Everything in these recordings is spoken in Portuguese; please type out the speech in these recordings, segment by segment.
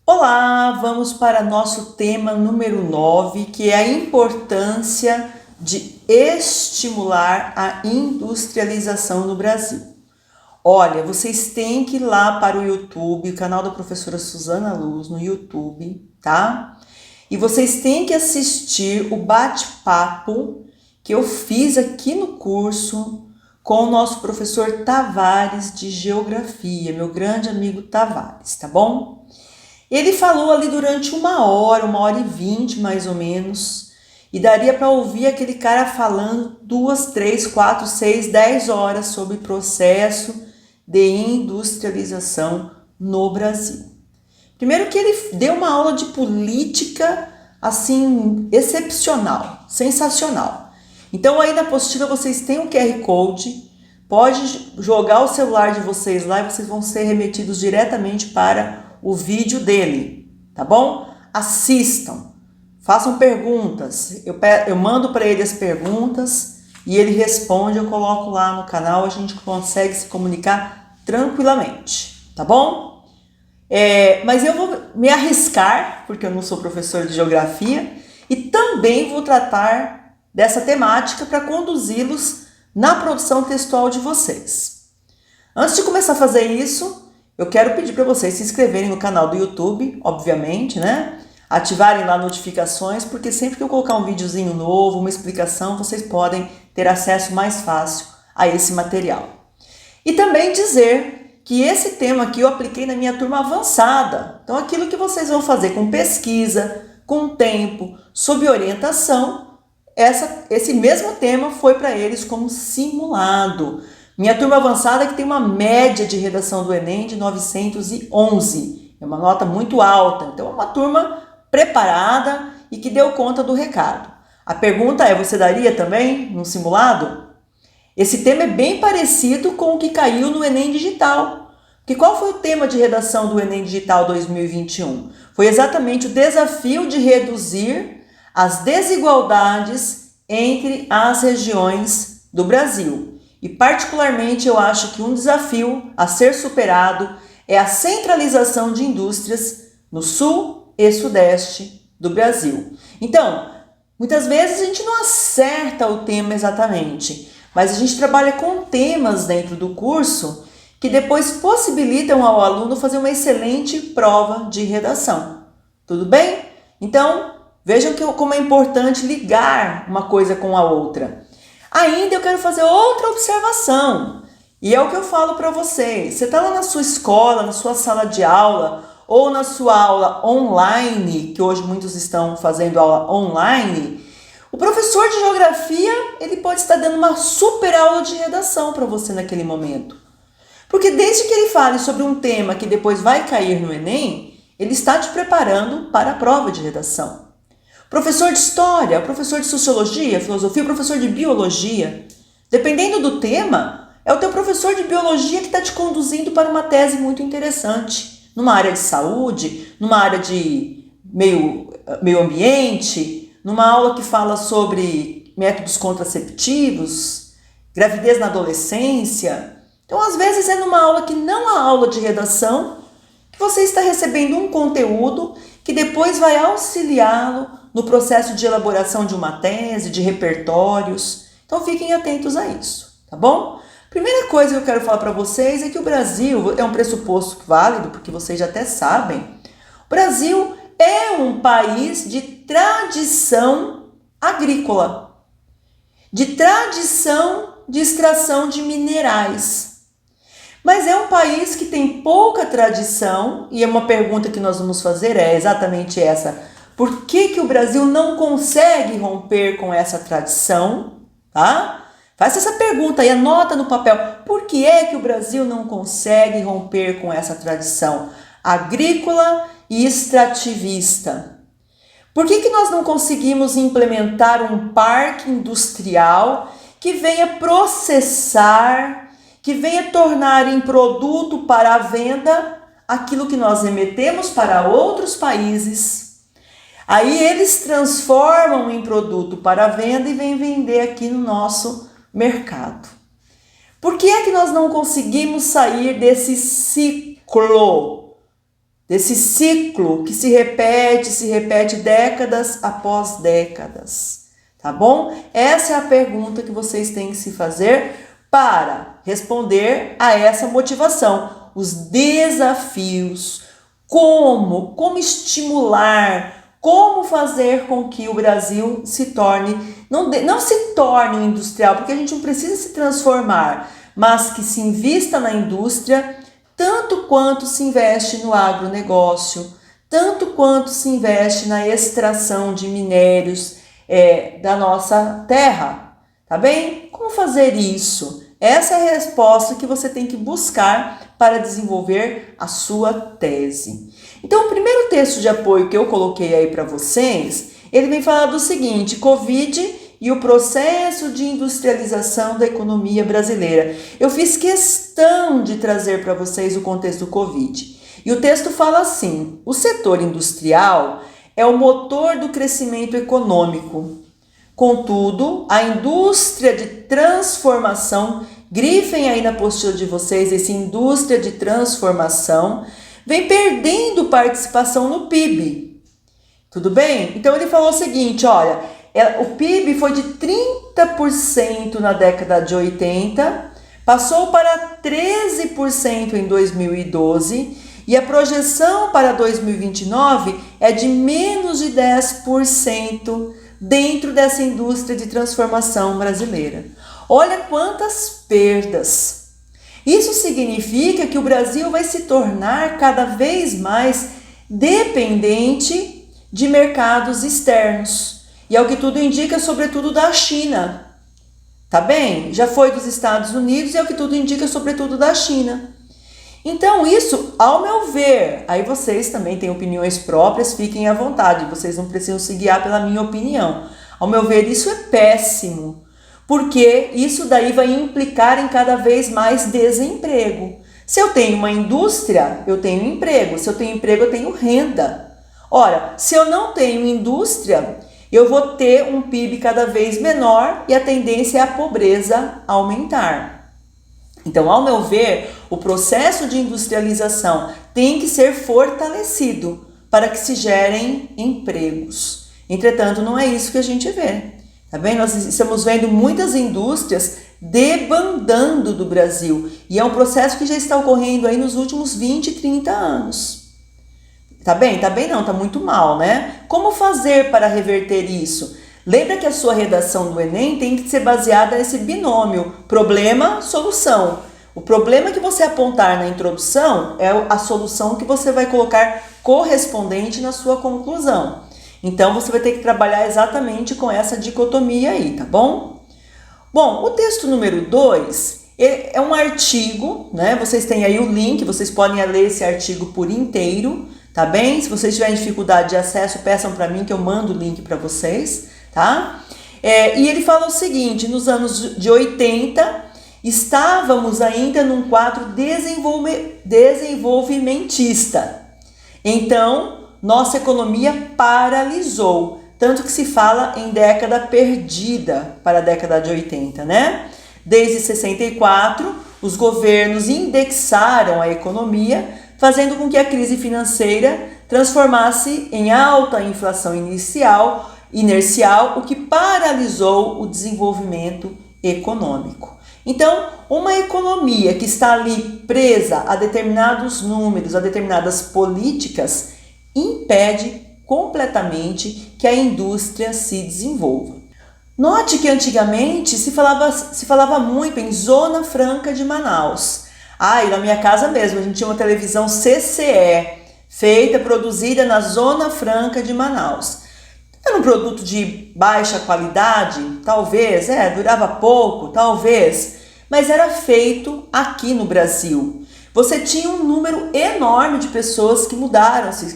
Olá, vamos para nosso tema número 9, que é a importância de estimular a industrialização no Brasil. Olha, vocês têm que ir lá para o YouTube, o canal da professora Suzana Luz no YouTube, tá? E vocês têm que assistir o bate-papo que eu fiz aqui no curso com o nosso professor Tavares de Geografia, meu grande amigo Tavares, tá bom? Ele falou ali durante 1 hora e 20 mais ou menos, e daria para ouvir aquele cara falando 2, 3, 4, 6, 10 horas sobre processo de industrialização no Brasil. Primeiro que ele deu uma aula de política assim excepcional, sensacional. Então aí na apostila vocês têm o QR Code, pode jogar o celular de vocês lá e vocês vão ser remetidos diretamente para o vídeo dele, tá bom? Assistam, façam perguntas, eu mando para ele as perguntas e ele responde, eu coloco lá no canal, a gente consegue se comunicar tranquilamente, tá bom? Mas eu vou me arriscar, porque eu não sou professor de geografia, e também vou tratar dessa temática para conduzi-los na produção textual de vocês. Antes de começar a fazer isso, eu quero pedir para vocês se inscreverem no canal do YouTube, obviamente, né? Ativarem lá notificações, porque sempre que eu colocar um videozinho novo, uma explicação, vocês podem ter acesso mais fácil a esse material. E também dizer que esse tema aqui eu apliquei na minha turma avançada. Então, aquilo que vocês vão fazer com pesquisa, com tempo, sob orientação, esse mesmo tema foi para eles como simulado. Minha turma avançada que tem uma média de redação do Enem de 911. É uma nota muito alta. Então, é uma turma preparada e que deu conta do recado. A pergunta é, você daria também no simulado? Esse tema é bem parecido com o que caiu no Enem Digital. Porque qual foi o tema de redação do Enem Digital 2021? Foi exatamente o desafio de reduzir as desigualdades entre as regiões do Brasil. E particularmente eu acho que um desafio a ser superado é a centralização de indústrias no sul e sudeste do Brasil. Então, muitas vezes a gente não acerta o tema exatamente, mas a gente trabalha com temas dentro do curso que depois possibilitam ao aluno fazer uma excelente prova de redação. Tudo bem? Então, vejam como é importante ligar uma coisa com a outra. Ainda eu quero fazer outra observação, e é o que eu falo para vocês. Você está lá na sua escola, na sua sala de aula, ou na sua aula online, que hoje muitos estão fazendo aula online, o professor de geografia, ele pode estar dando uma super aula de redação para você naquele momento. Porque desde que ele fale sobre um tema que depois vai cair no Enem, ele está te preparando para a prova de redação. Professor de história, professor de sociologia, filosofia, professor de biologia. Dependendo do tema, é o teu professor de biologia que está te conduzindo para uma tese muito interessante. Numa área de saúde, numa área de meio ambiente, numa aula que fala sobre métodos contraceptivos, gravidez na adolescência. Então, às vezes, é numa aula que não há aula de redação, que você está recebendo um conteúdo que depois vai auxiliá-lo no processo de elaboração de uma tese, de repertórios. Então, fiquem atentos a isso, tá bom? Primeira coisa que eu quero falar para vocês é que o Brasil é um pressuposto válido, porque vocês já até sabem. O Brasil é um país de tradição agrícola, de tradição de extração de minerais. Mas é um país que tem pouca tradição, e uma pergunta que nós vamos fazer é exatamente essa. Por que o Brasil não consegue romper com essa tradição? Tá? Faça essa pergunta e anota no papel. Por que é que o Brasil não consegue romper com essa tradição agrícola e extrativista? Por que nós não conseguimos implementar um parque industrial que venha processar, que venha tornar em produto para a venda aquilo que nós remetemos para outros países? Aí eles transformam em produto para a venda e vêm vender aqui no nosso mercado. Por que é que nós não conseguimos sair desse ciclo desse ciclo que se repete décadas após décadas, tá bom? Essa é a pergunta que vocês têm que se fazer para responder a essa motivação, os desafios, como estimular, como fazer com que o Brasil se torne, não se torne um industrial, porque a gente não precisa se transformar, mas que se invista na indústria, tanto quanto se investe no agronegócio, tanto quanto se investe na extração de minérios da nossa terra, tá bem? Como fazer isso? Essa é a resposta que você tem que buscar para desenvolver a sua tese. Então, o primeiro texto de apoio que eu coloquei aí para vocês, ele vem falar do seguinte: Covid e o processo de industrialização da economia brasileira. Eu fiz questão de trazer para vocês o contexto do Covid. E o texto fala assim: o setor industrial é o motor do crescimento econômico. Contudo, a indústria de transformação, grifem aí na apostila de vocês essa indústria de transformação, vem perdendo participação no PIB. Tudo bem? Então ele falou o seguinte, olha, o PIB foi de 30% na década de 80, passou para 13% em 2012 e a projeção para 2029 é de menos de 10% dentro dessa indústria de transformação brasileira. Olha quantas perdas! Isso significa que o Brasil vai se tornar cada vez mais dependente de mercados externos. E é o que tudo indica, sobretudo da China. Tá bem? Já foi dos Estados Unidos e é o que tudo indica, sobretudo da China. Então isso, ao meu ver, aí vocês também têm opiniões próprias, fiquem à vontade, vocês não precisam se guiar pela minha opinião. Ao meu ver, isso é péssimo, porque isso daí vai implicar em cada vez mais desemprego. Se eu tenho uma indústria, eu tenho emprego, se eu tenho emprego, eu tenho renda. Ora, se eu não tenho indústria, eu vou ter um PIB cada vez menor e a tendência é a pobreza aumentar. Então, ao meu ver, o processo de industrialização tem que ser fortalecido para que se gerem empregos. Entretanto, não é isso que a gente vê. Tá bem? Nós estamos vendo muitas indústrias debandando do Brasil e é um processo que já está ocorrendo aí nos últimos 20, 30 anos. Tá bem? Tá bem não, tá muito mal, né? Como fazer para reverter isso? Lembra que a sua redação do Enem tem que ser baseada nesse binômio problema-solução. O problema que você apontar na introdução é a solução que você vai colocar correspondente na sua conclusão. Então, você vai ter que trabalhar exatamente com essa dicotomia aí, tá bom? Bom, o texto número 2 é um artigo, né? Vocês têm aí o link, vocês podem ler esse artigo por inteiro, tá bem? Se vocês tiverem dificuldade de acesso, peçam para mim que eu mando o link para vocês. Tá? E ele fala o seguinte: nos anos de 80 estávamos ainda num quadro desenvolvimentista. Então, nossa economia paralisou, tanto que se fala em década perdida para a década de 80, né? Desde 64, os governos indexaram a economia, fazendo com que a crise financeira transformasse em alta inflação inercial, o que paralisou o desenvolvimento econômico. Então, uma economia que está ali presa a determinados números, a determinadas políticas, impede completamente que a indústria se desenvolva. Note que antigamente se falava muito em Zona Franca de Manaus. E na minha casa mesmo, a gente tinha uma televisão CCE, produzida na Zona Franca de Manaus. Era um produto de baixa qualidade? Talvez, durava pouco, talvez, mas era feito aqui no Brasil. Você tinha um número enorme de pessoas que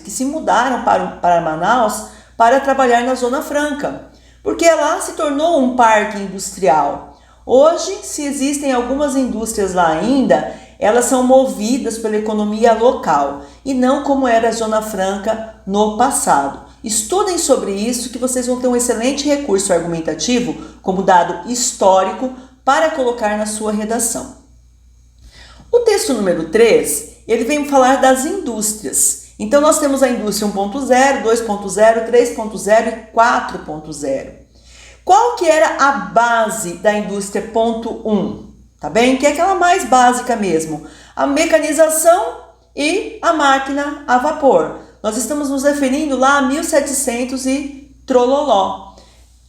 se mudaram para Manaus para trabalhar na Zona Franca, porque lá se tornou um parque industrial. Hoje, se existem algumas indústrias lá ainda, elas são movidas pela economia local e não como era a Zona Franca no passado. Estudem sobre isso que vocês vão ter um excelente recurso argumentativo como dado histórico para colocar na sua redação. O texto número 3, ele vem falar das indústrias. Então nós temos a indústria 1.0, 2.0, 3.0 e 4.0. Qual que era a base da indústria 1.1? Tá bem? Que é aquela mais básica mesmo. A mecanização e a máquina a vapor. Nós estamos nos referindo lá a 1700 e trololó.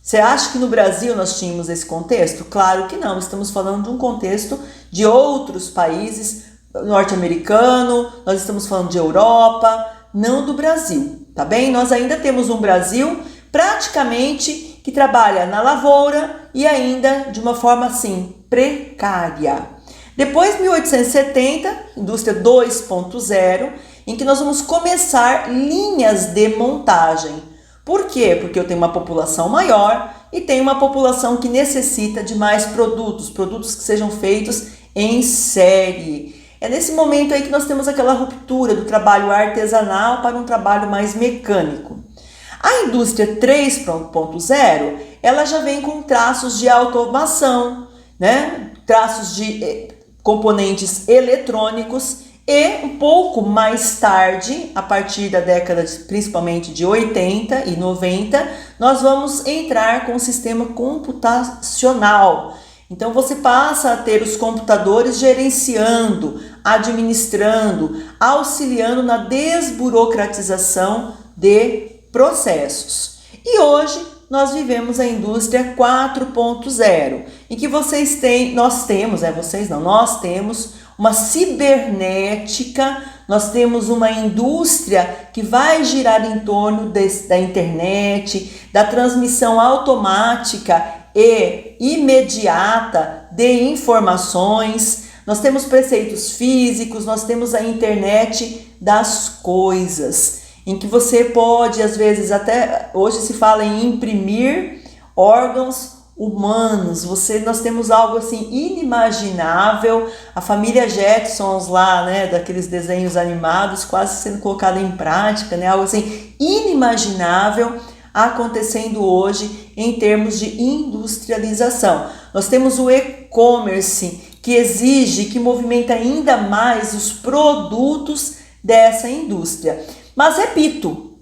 Você acha que no Brasil nós tínhamos esse contexto? Claro que não. Estamos falando de um contexto de outros países, norte-americano, nós estamos falando de Europa, não do Brasil, tá bem? Nós ainda temos um Brasil praticamente que trabalha na lavoura e ainda de uma forma assim, precária. Depois, 1870, indústria 2.0, em que nós vamos começar linhas de montagem. Por quê? Porque eu tenho uma população maior e tenho uma população que necessita de mais produtos que sejam feitos em série. É nesse momento aí que nós temos aquela ruptura do trabalho artesanal para um trabalho mais mecânico. A indústria 3.0, ela já vem com traços de automação, né? Traços de componentes eletrônicos e um pouco mais tarde, a partir da década principalmente de 80 e 90, nós vamos entrar com o sistema computacional. Então você passa a ter os computadores gerenciando, administrando, auxiliando na desburocratização de processos. E hoje nós vivemos a indústria 4.0, em que nós temos uma cibernética, nós temos uma indústria que vai girar em torno da internet, da transmissão automática e imediata de informações. Nós temos preceitos físicos, nós temos a internet das coisas, em que você pode, às vezes, até hoje se fala em imprimir órgãos humanos. Nós temos algo assim inimaginável, a família Jetsons lá, né, daqueles desenhos animados quase sendo colocada em prática, né, algo assim inimaginável acontecendo hoje em termos de industrialização. Nós temos o e-commerce que movimenta ainda mais os produtos dessa indústria. Mas repito,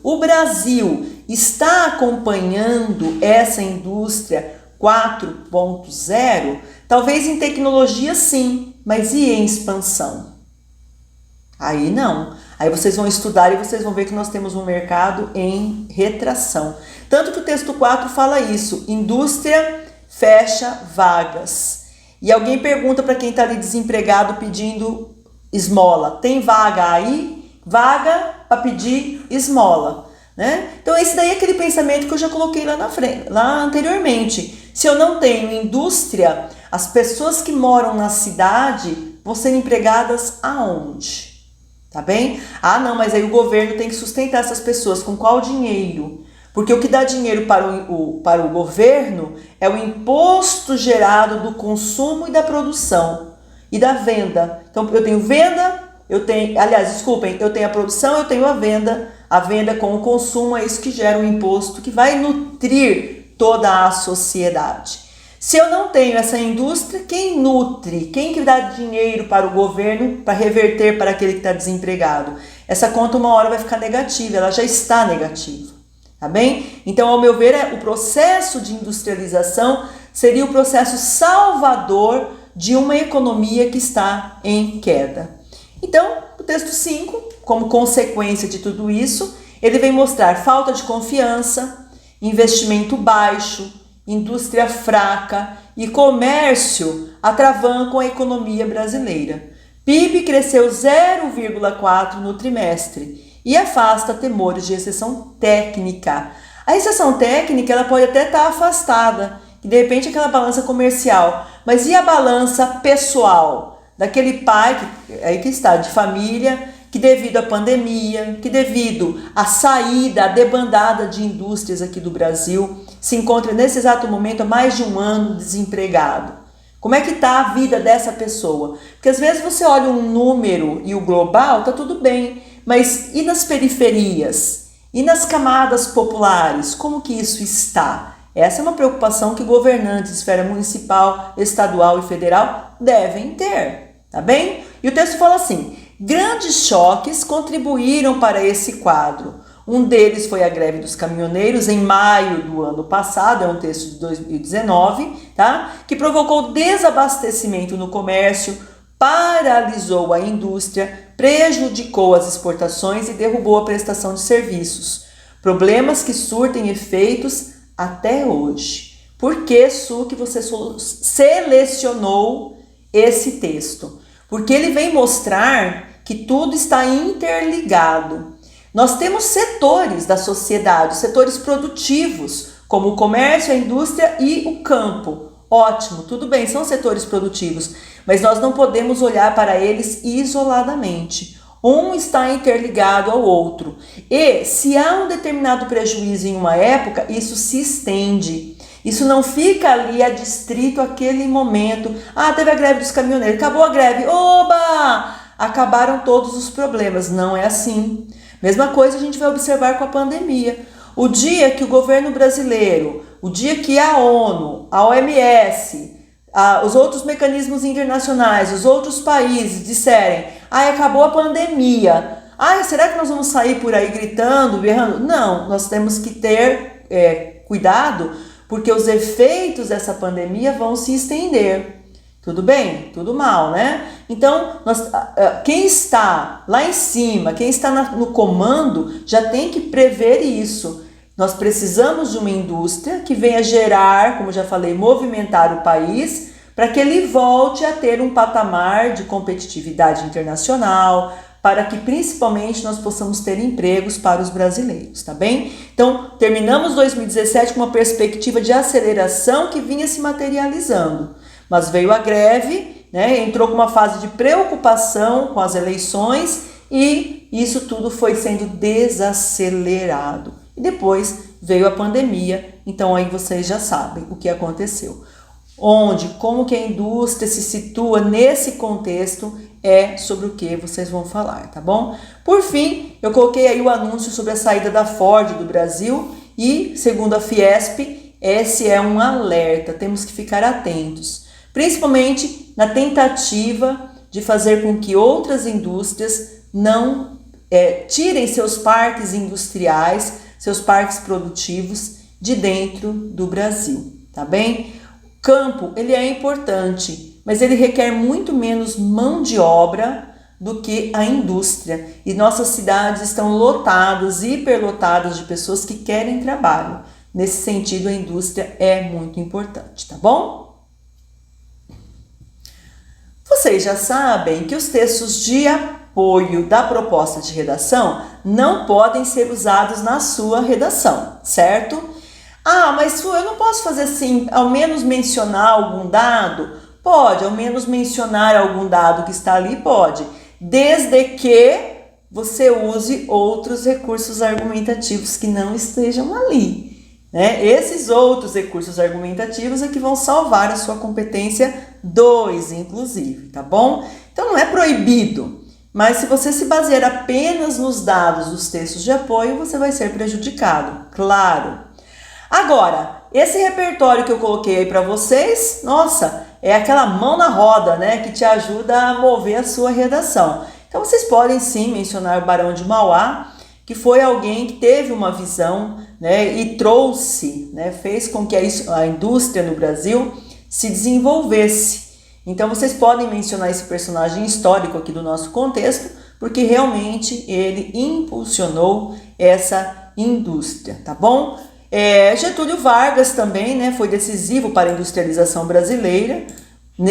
o Brasil está acompanhando essa indústria 4.0? Talvez em tecnologia sim, mas e em expansão? Aí não. Aí vocês vão estudar e vocês vão ver que nós temos um mercado em retração. Tanto que o texto 4 fala isso, indústria fecha vagas. E alguém pergunta para quem está ali desempregado pedindo esmola, tem vaga aí? Vaga para pedir esmola, né? Então esse daí é aquele pensamento que eu já coloquei lá anteriormente. Se eu não tenho indústria, as pessoas que moram na cidade vão ser empregadas aonde? Tá bem? Ah, não, mas aí o governo tem que sustentar essas pessoas. Com qual dinheiro? Porque o que dá dinheiro para o governo é o imposto gerado do consumo e da produção e da venda. Então eu tenho venda, eu tenho a produção, eu tenho a venda com o consumo, é isso que gera um imposto que vai nutrir toda a sociedade. Se eu não tenho essa indústria, quem nutre? Quem que dá dinheiro para o governo para reverter para aquele que está desempregado? Essa conta uma hora vai ficar negativa, ela já está negativa, tá bem? Então, ao meu ver, o processo de industrialização seria o processo salvador de uma economia que está em queda. Então, o texto 5, como consequência de tudo isso, ele vem mostrar falta de confiança, investimento baixo, indústria fraca e comércio atravancam a economia brasileira. PIB cresceu 0,4% no trimestre e afasta temores de recessão técnica. A recessão técnica ela pode até estar afastada, que de repente aquela balança comercial, mas e a balança pessoal? Daquele pai que está de família, que devido à pandemia, que devido à saída, à debandada de indústrias aqui do Brasil, se encontra nesse exato momento há mais de um ano desempregado. Como é que está a vida dessa pessoa? Porque às vezes você olha um número e o global, está tudo bem, mas e nas periferias? E nas camadas populares? Como que isso está? Essa é uma preocupação que governantes de esfera municipal, estadual e federal devem ter, tá bem? E o texto fala assim, Grandes choques contribuíram para esse quadro. Um deles foi a greve dos caminhoneiros em maio do ano passado, é um texto de 2019, tá? Que provocou desabastecimento no comércio, paralisou a indústria, prejudicou as exportações e derrubou a prestação de serviços. Problemas que surtem efeitos até hoje. Por que, Su, que você selecionou esse texto? Porque ele vem mostrar que tudo está interligado. Nós temos setores da sociedade, setores produtivos, como o comércio, a indústria e o campo. Ótimo, tudo bem, são setores produtivos, mas nós não podemos olhar para eles isoladamente. Um está interligado ao outro. E se há um determinado prejuízo em uma época, isso se estende. Isso não fica ali adstrito àquele momento. Ah, teve a greve dos caminhoneiros, acabou a greve. Oba! Acabaram todos os problemas. Não é assim. Mesma coisa a gente vai observar com a pandemia. O dia que o governo brasileiro, o dia que a ONU, a OMS, os outros mecanismos internacionais, os outros países disserem: acabou a pandemia. Será que nós vamos sair por aí gritando, berrando? Não, nós temos que ter cuidado, porque os efeitos dessa pandemia vão se estender. Tudo bem? Tudo mal, né? Então, quem está lá em cima, quem está no comando, já tem que prever isso. Nós precisamos de uma indústria que venha gerar, como já falei, movimentar o país, para que ele volte a ter um patamar de competitividade internacional, para que principalmente nós possamos ter empregos para os brasileiros, tá bem? Então, terminamos 2017 com uma perspectiva de aceleração que vinha se materializando, mas veio a greve, né? Entrou com uma fase de preocupação com as eleições e isso tudo foi sendo desacelerado. E depois veio a pandemia, então aí vocês já sabem o que aconteceu. Como que a indústria se situa nesse contexto é sobre o que vocês vão falar, tá bom? Por fim, eu coloquei aí o anúncio sobre a saída da Ford do Brasil e, segundo a Fiesp, esse é um alerta, temos que ficar atentos, principalmente na tentativa de fazer com que outras indústrias não tirem seus parques industriais, seus parques produtivos de dentro do Brasil, tá bem? O campo, ele é importante, mas ele requer muito menos mão de obra do que a indústria. E nossas cidades estão lotadas, hiperlotadas de pessoas que querem trabalho. Nesse sentido, a indústria é muito importante, tá bom? Vocês já sabem que os textos de apoio da proposta de redação não podem ser usados na sua redação, certo? Mas eu não posso fazer assim, ao menos mencionar algum dado? Pode, ao menos mencionar algum dado que está ali, pode, desde que você use outros recursos argumentativos que não estejam ali, né? Esses outros recursos argumentativos é que vão salvar a sua competência 2, inclusive, tá bom? Então não é proibido, mas se você se basear apenas nos dados dos textos de apoio, você vai ser prejudicado, claro. Agora, esse repertório que eu coloquei aí para vocês, nossa, é aquela mão na roda, né, que te ajuda a mover a sua redação. Então, vocês podem sim mencionar o Barão de Mauá, que foi alguém que teve uma visão, né, e trouxe, né, fez com que a indústria no Brasil se desenvolvesse. Então, vocês podem mencionar esse personagem histórico aqui do nosso contexto, porque realmente ele impulsionou essa indústria, tá bom? Getúlio Vargas também, né, foi decisivo para a industrialização brasileira.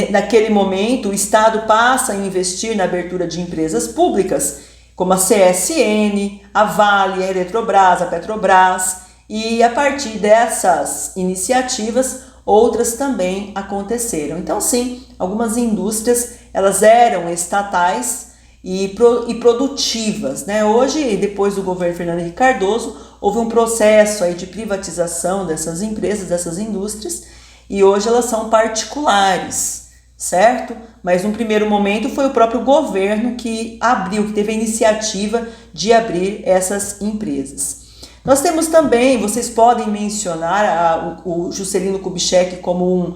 Naquele momento, o Estado passa a investir na abertura de empresas públicas, como a CSN, a Vale, a Eletrobras, a Petrobras, e a partir dessas iniciativas, outras também aconteceram. Então, sim, algumas indústrias, elas eram estatais e produtivas, né? Hoje, depois do governo Fernando Henrique Cardoso, houve um processo aí de privatização dessas empresas, dessas indústrias, e hoje elas são particulares, certo? Mas no primeiro momento foi o próprio governo que abriu, que teve a iniciativa de abrir essas empresas. Nós temos também, vocês podem mencionar o Juscelino Kubitschek como um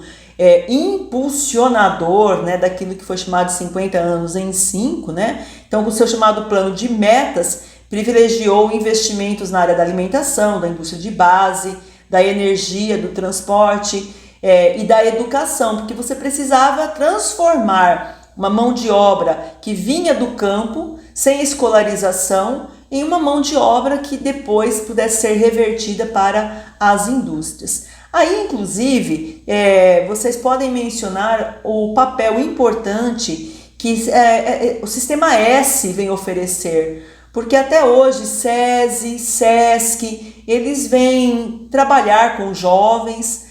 impulsionador, né, daquilo que foi chamado de 50 anos em 5, né? Então, o seu chamado plano de metas privilegiou investimentos na área da alimentação, da indústria de base, da energia, do transporte e da educação, porque você precisava transformar uma mão de obra que vinha do campo, sem escolarização, em uma mão de obra que depois pudesse ser revertida para as indústrias. Aí, inclusive, vocês podem mencionar o papel importante que o Sistema S vem oferecer, porque até hoje SESI, SESC, eles vêm trabalhar com jovens,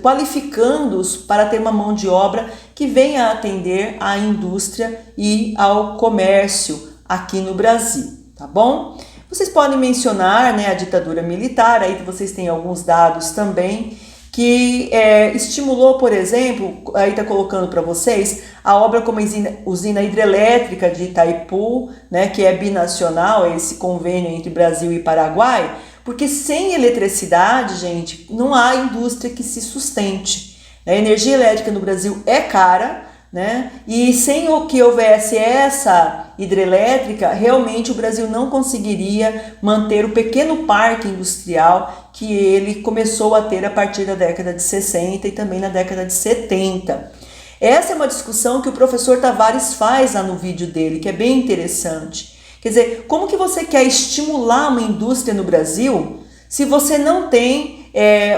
qualificando-os para ter uma mão de obra que venha atender à indústria e ao comércio aqui no Brasil, tá bom? Vocês podem mencionar, né, a ditadura militar, aí vocês têm alguns dados também, que estimulou, por exemplo, aí está colocando para vocês, a obra como usina hidrelétrica de Itaipu, né, que é binacional, esse convênio entre Brasil e Paraguai, porque sem eletricidade, gente, não há indústria que se sustente. A energia elétrica no Brasil é cara, né? E sem o que houvesse essa hidrelétrica, realmente o Brasil não conseguiria manter o pequeno parque industrial que ele começou a ter a partir da década de 60 e também na década de 70. Essa é uma discussão que o professor Tavares faz lá no vídeo dele, que é bem interessante. Quer dizer, como que você quer estimular uma indústria no Brasil se você não tem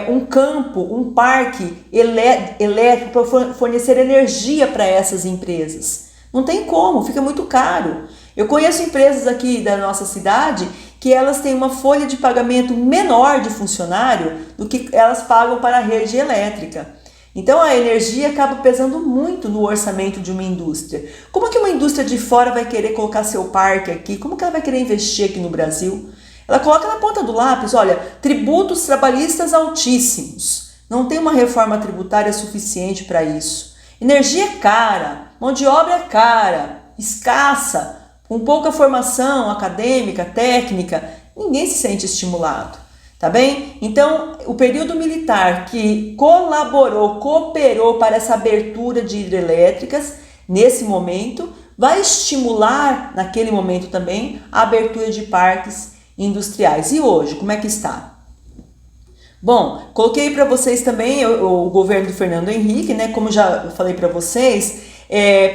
um campo, um parque elétrico para fornecer energia para essas empresas? Não tem como, fica muito caro. Eu conheço empresas aqui da nossa cidade que elas têm uma folha de pagamento menor de funcionário do que elas pagam para a rede elétrica. Então a energia acaba pesando muito no orçamento de uma indústria. Como que uma indústria de fora vai querer colocar seu parque aqui? Como que ela vai querer investir aqui no Brasil? Ela coloca na ponta do lápis, olha, tributos trabalhistas altíssimos. Não tem uma reforma tributária suficiente para isso. Energia é cara, mão de obra é cara, escassa, com pouca formação acadêmica, técnica, ninguém se sente estimulado, tá bem? Então, o período militar que cooperou para essa abertura de hidrelétricas, nesse momento, vai estimular, naquele momento também, a abertura de parques industriais. E hoje, como é que está? Bom, coloquei para vocês também o governo do Fernando Henrique, né? Como já falei para vocês,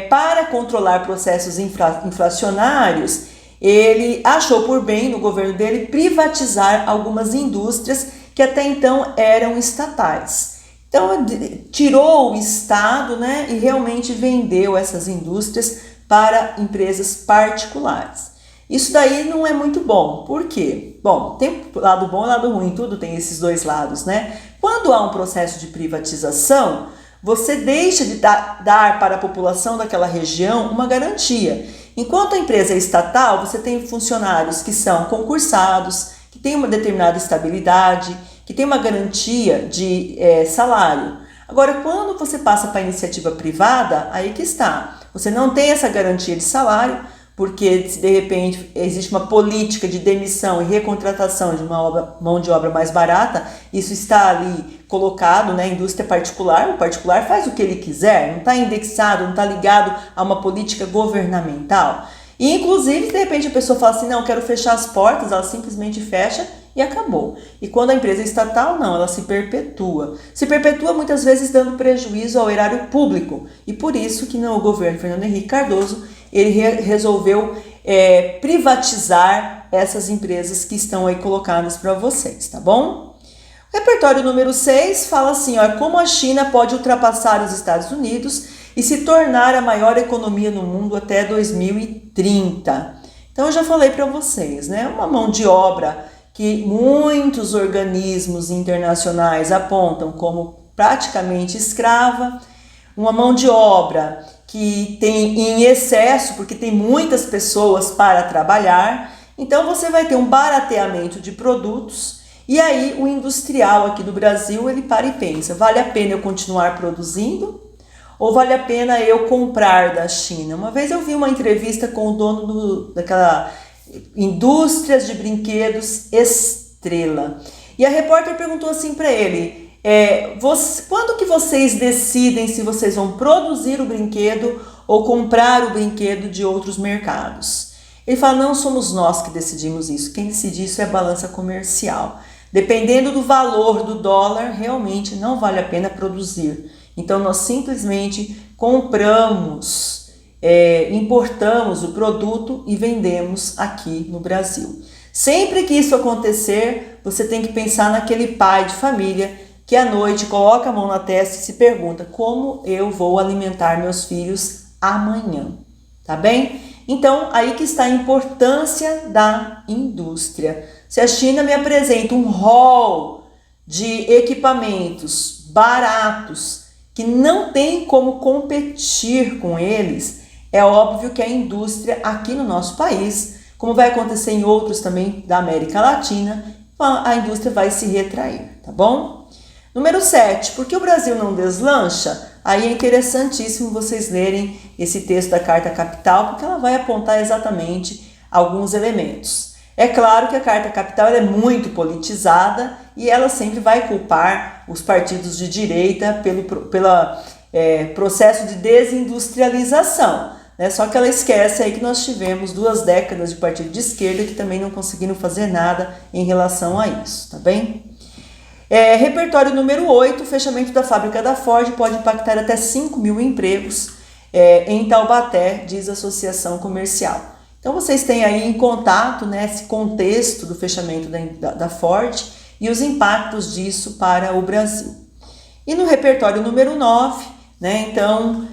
para controlar processos inflacionários, ele achou por bem, no governo dele, privatizar algumas indústrias que até então eram estatais. Então, tirou o Estado, né? E realmente vendeu essas indústrias para empresas particulares. Isso daí não é muito bom. Por quê? Bom, tem lado bom e lado ruim, tudo tem esses dois lados, né? Quando há um processo de privatização, você deixa de dar para a população daquela região uma garantia. Enquanto a empresa é estatal, você tem funcionários que são concursados, que têm uma determinada estabilidade, que tem uma garantia de salário. Agora, quando você passa para a iniciativa privada, aí que está. Você não tem essa garantia de salário, porque se de repente existe uma política de demissão e recontratação de uma mão de obra mais barata, isso está ali colocado, né? Indústria particular, o particular faz o que ele quiser, não está indexado, não está ligado a uma política governamental. E inclusive, de repente a pessoa fala assim, não, quero fechar as portas, ela simplesmente fecha e acabou. E quando a empresa é estatal, não, ela se perpetua. Se perpetua muitas vezes dando prejuízo ao erário público. E por isso que no governo Fernando Henrique Cardoso, ele resolveu privatizar essas empresas que estão aí colocadas para vocês, tá bom? O repertório número 6 fala assim, ó, como a China pode ultrapassar os Estados Unidos e se tornar a maior economia no mundo até 2030. Então eu já falei para vocês, né? Uma mão de obra que muitos organismos internacionais apontam como praticamente escrava, uma mão de obra que tem em excesso, porque tem muitas pessoas para trabalhar, então você vai ter um barateamento de produtos, e aí o industrial aqui do Brasil, ele para e pensa, vale a pena eu continuar produzindo? Ou vale a pena eu comprar da China? Uma vez eu vi uma entrevista com o dono daquela indústrias de brinquedos Estrela, e a repórter perguntou assim para ele, Quando que vocês decidem se vocês vão produzir o brinquedo ou comprar o brinquedo de outros mercados? Ele fala, não somos nós que decidimos isso, quem decide isso é a balança comercial. Dependendo do valor do dólar, realmente não vale a pena produzir. Então nós simplesmente compramos, importamos o produto e vendemos aqui no Brasil. Sempre que isso acontecer, você tem que pensar naquele pai de família que à noite coloca a mão na testa e se pergunta, como eu vou alimentar meus filhos amanhã, tá bem? Então, aí que está a importância da indústria. Se a China me apresenta um hall de equipamentos baratos que não tem como competir com eles, é óbvio que a indústria aqui no nosso país, como vai acontecer em outros também da América Latina, a indústria vai se retrair, tá bom? Número 7, por que o Brasil não deslancha? Aí é interessantíssimo vocês lerem esse texto da Carta Capital, porque ela vai apontar exatamente alguns elementos. É claro que a Carta Capital é muito politizada e ela sempre vai culpar os partidos de direita pelo processo de desindustrialização, né? Só que ela esquece aí que nós tivemos 2 décadas de partido de esquerda que também não conseguiram fazer nada em relação a isso, tá bem? Repertório número 8, o fechamento da fábrica da Ford pode impactar até 5.000 empregos em Taubaté, diz a Associação Comercial. Então vocês têm aí em contato, né, esse contexto do fechamento da Ford e os impactos disso para o Brasil. E no repertório número 9, né, então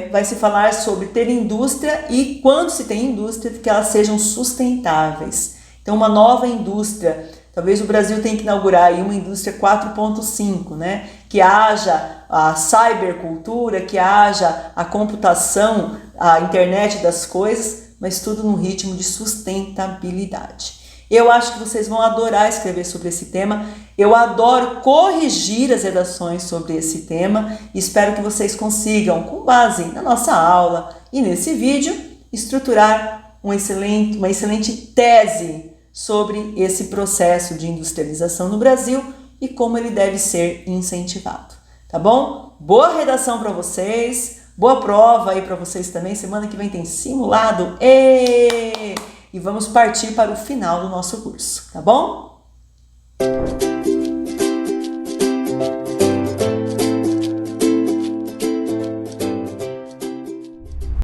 vai se falar sobre ter indústria e quando se tem indústria, que elas sejam sustentáveis. Então uma nova indústria, talvez o Brasil tenha que inaugurar aí uma indústria 4.5, né? Que haja a cybercultura, que haja a computação, a internet das coisas, mas tudo no ritmo de sustentabilidade. Eu acho que vocês vão adorar escrever sobre esse tema. Eu adoro corrigir as redações sobre esse tema. Espero que vocês consigam, com base na nossa aula e nesse vídeo, estruturar uma excelente tese sobre esse processo de industrialização no Brasil e como ele deve ser incentivado, tá bom? Boa redação para vocês, boa prova aí para vocês também, semana que vem tem simulado, e vamos partir para o final do nosso curso, tá bom?